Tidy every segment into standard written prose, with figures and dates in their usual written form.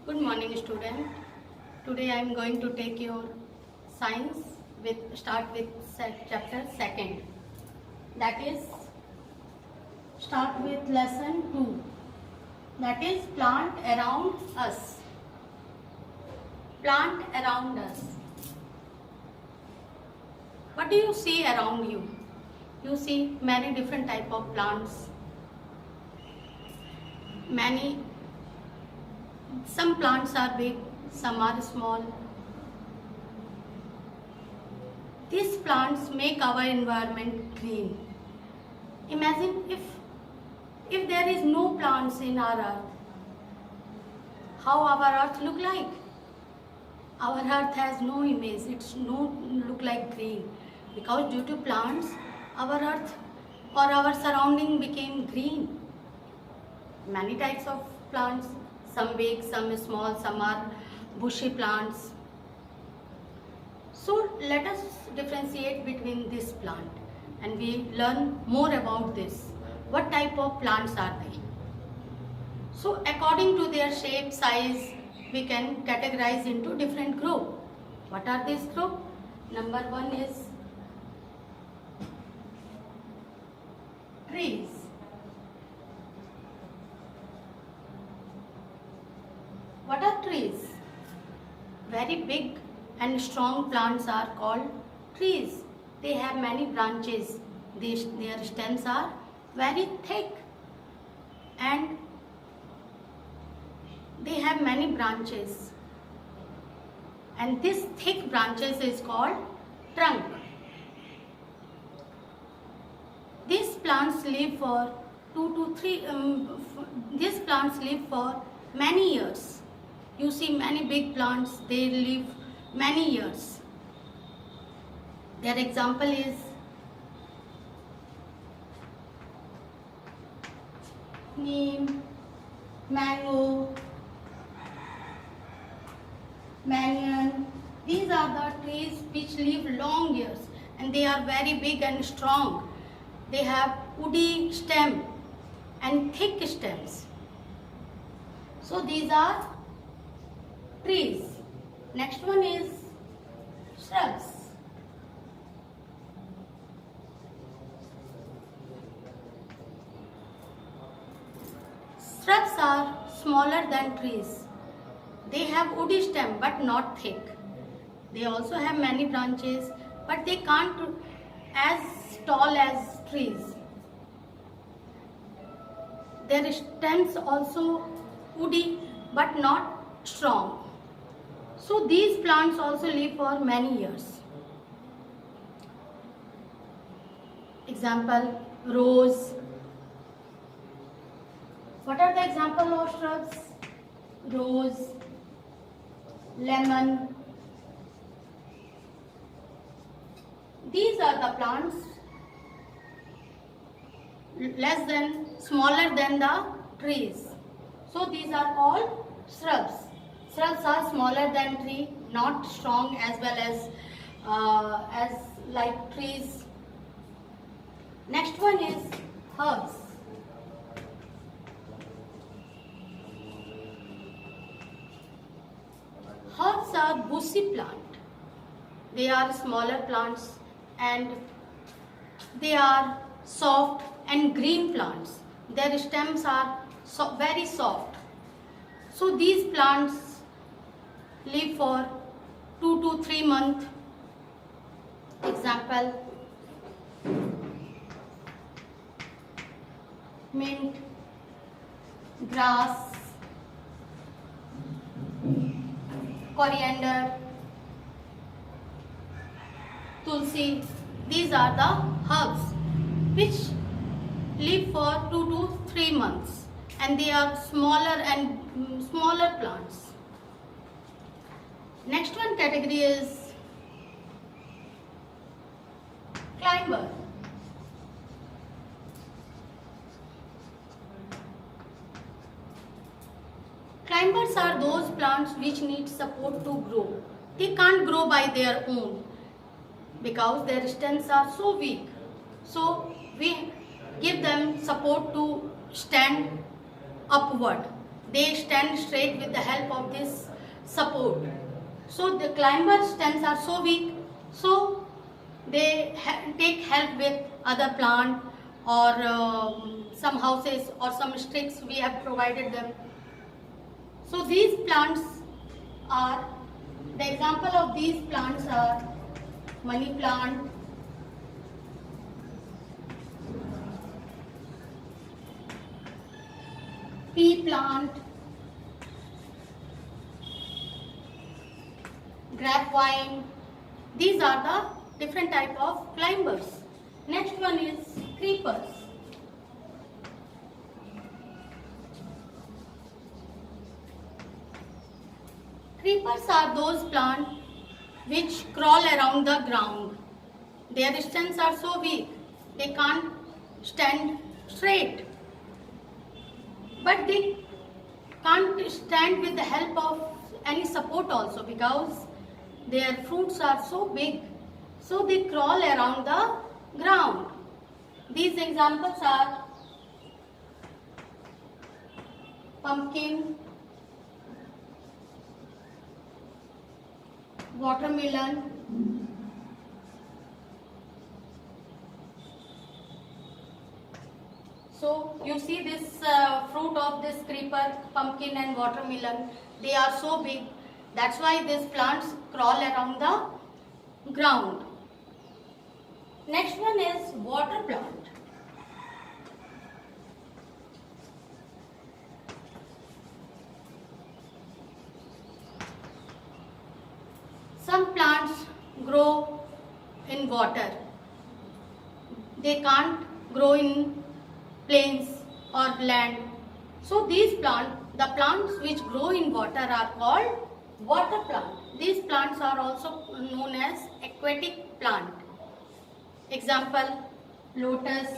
Good morning, student. Today I am going to take your science start with chapter second. That is start with lesson 2. That is plant around us. Plant around us. What do you see around you? You see many different type of plants. Some plants are big, some are small. These plants make our environment green. Imagine if there is no plants in our earth, how our earth look like? Our earth has no image, it's no look like green. Because due to plants, our earth or our surrounding became green. Many types of plants, some big, some small, some are bushy plants. So let us differentiate between this plant and we learn more about this. What type of plants are they? So according to their shape, size, we can categorize into different group. What are these group? Number 1 is trees. What are trees? Very big and strong plants are called trees. They have many branches. Their stems are very thick and they have many branches. And this thick branches is called trunk. These plants live for these plants live for many years. You see many big plants, they live many years. Their example is neem, mango, banyan. These are the trees which live long years and they are very big and strong. They have woody stem and thick stems. So these are trees. Next one is shrubs. Shrubs are smaller than trees. They have woody stem but not thick. They also have many branches but they can't as tall as trees. Their stems also woody but not strong. So these plants also live for many years. Example, rose. What are the examples of shrubs? Rose, lemon. These are the plants smaller than the trees. So these are called shrubs. Shrubs are smaller than tree, not strong as well as like trees. Next one is herbs. Herbs are bushy plant. They are smaller plants and they are soft and green plants. Their stems are very soft. So these plants live for 2 to 3 months. Example, mint, grass, coriander, tulsi. These are the herbs which live for 2 to 3 months and they are smaller plants. Next one category is climber. Climbers are those plants which need support to grow. They can't grow by their own because their stems are so weak. So we give them support to stand upward. they stand straight with the help of this support. So the climber stems are so weak, so they take help with other plant or some houses or some sticks we have provided them. So these plants are, the example of these plants are money plant, pea plant, grapevine. These are the different type of climbers. Next one is creepers. Creepers are those plants which crawl around the ground. Their stems are so weak, they can't stand straight. But they can't stand with the help of any support also, because their fruits are so big. So they crawl around the ground. These examples are pumpkin, watermelon, so you see this fruit of this creeper, pumpkin and watermelon, they are so big. That's why these plants crawl around the ground. Next one is water plant. Some plants grow in water. They can't grow in plains or land. So these plants, the plants which grow in water are called water plant. These plants are also known as aquatic plant. Example, lotus,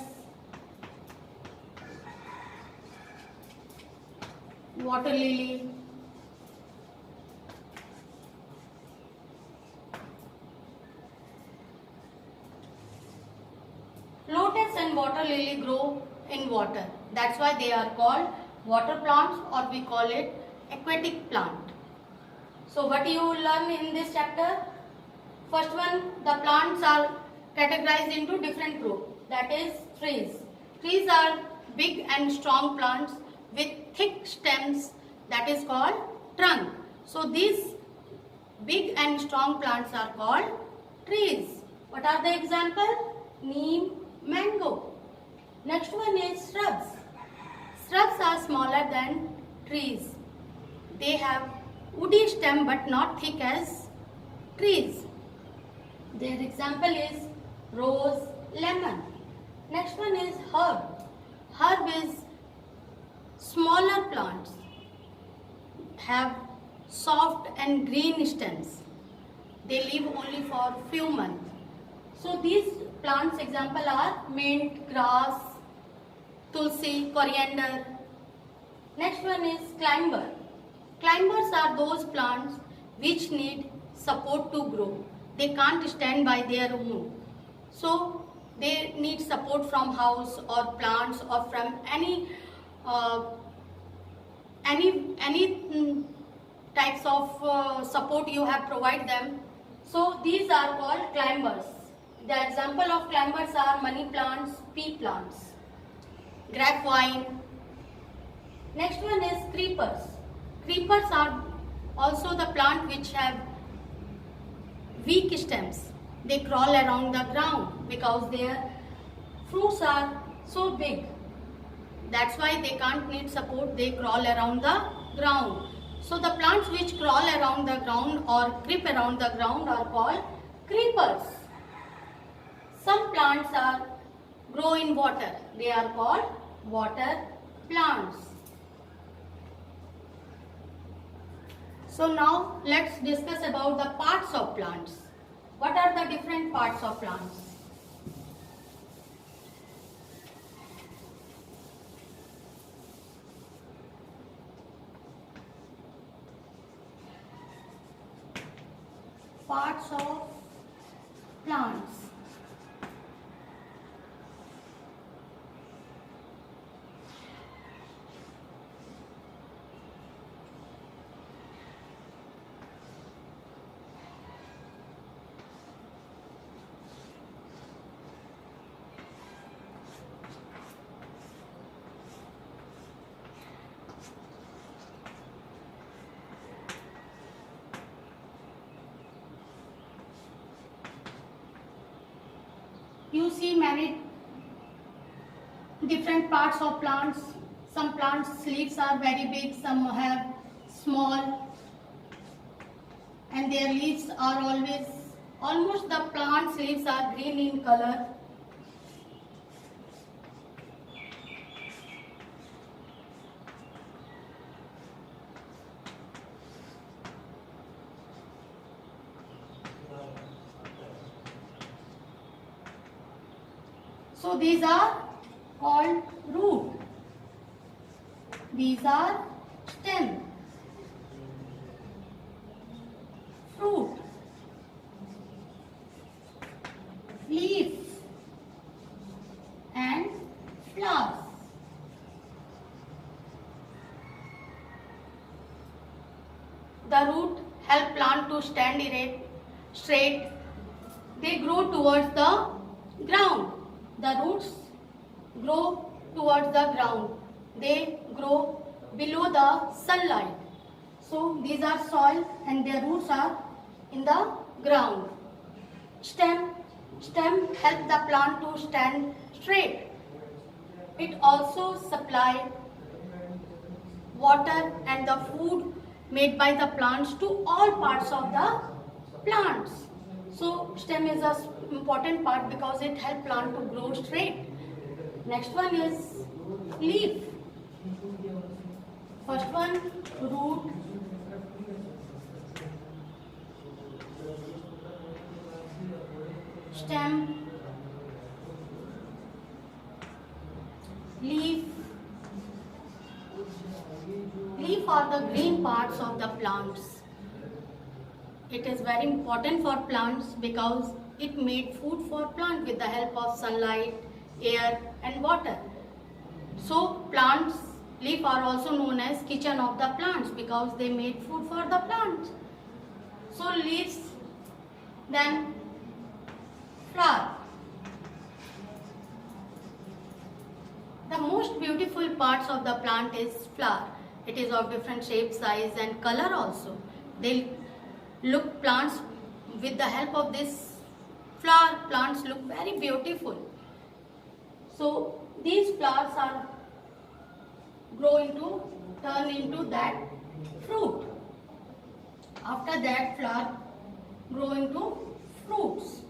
water lily, lotus and water lily grow in water. That's why they are called water plants, or we call it aquatic plant. So what you will learn in this chapter? First one, the plants are categorized into different groups. That is trees. Trees are big and strong plants with thick stems. That is called trunk. So these big and strong plants are called trees. What are the example? Neem, mango. Next one is shrubs. Shrubs are smaller than trees. They have woody stem but not thick as trees. Their example is rose, lemon. Next one is herb. Herb is smaller plants, have soft and green stems. They live only for few months. So these plants example are mint, grass, tulsi, coriander. Next one is climber. Climbers are those plants which need support to grow. They can't stand by their own. So they need support from house or plants or from any types of support you have provide them. So these are called climbers. The example of climbers are money plants, pea plants, grapevine. Next one is creepers. Creepers are also the plant which have weak stems. They crawl around the ground because their fruits are so big. That's why they can't need support. They crawl around the ground. So the plants which crawl around the ground or creep around the ground are called creepers. Some plants grow in water. They are called water plants. So now let's discuss about the parts of plants. What are the different parts of plants? Parts of plants. many different parts of plants. Some plants leaves are very big, some have small, and their leaves are almost the plant's leaves are green in color. So these are called root. These are stem, fruit, leaf, and flowers. The root help plant to stand straight. They grow towards the ground. The roots grow towards the ground. They grow below the sunlight. So these are soil and their roots are in the ground. Stem help the plant to stand straight. It also supply water and the food made by the plants to all parts of the plants. So stem is an important part because it helps plant to grow straight. Next one is leaf. First one, root. Stem, leaf. Leaf are the green parts of the plants. It is very important for plants because it made food for plant with the help of sunlight, air and water. So plants, leaf are also known as kitchen of the plants because they made food for the plants. So leaves, then flower. The most beautiful parts of the plant is flower. It is of different shape, size and color also. They look plants with the help of this flower, plants look very beautiful. So these flowers are turn into that fruit. After that flower grow into fruits.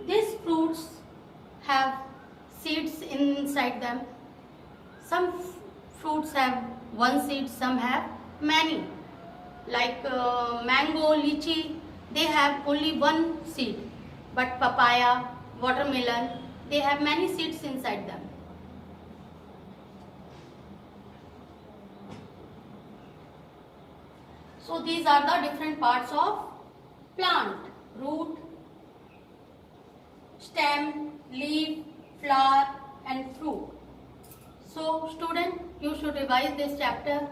These fruits have seeds inside them. Some fruits have one seed, some have many. Like mango, lychee, they have only one seed. But papaya, watermelon, they have many seeds inside them. So these are the different parts of plant: root, stem, leaf, flower and fruit. So student, you should revise this chapter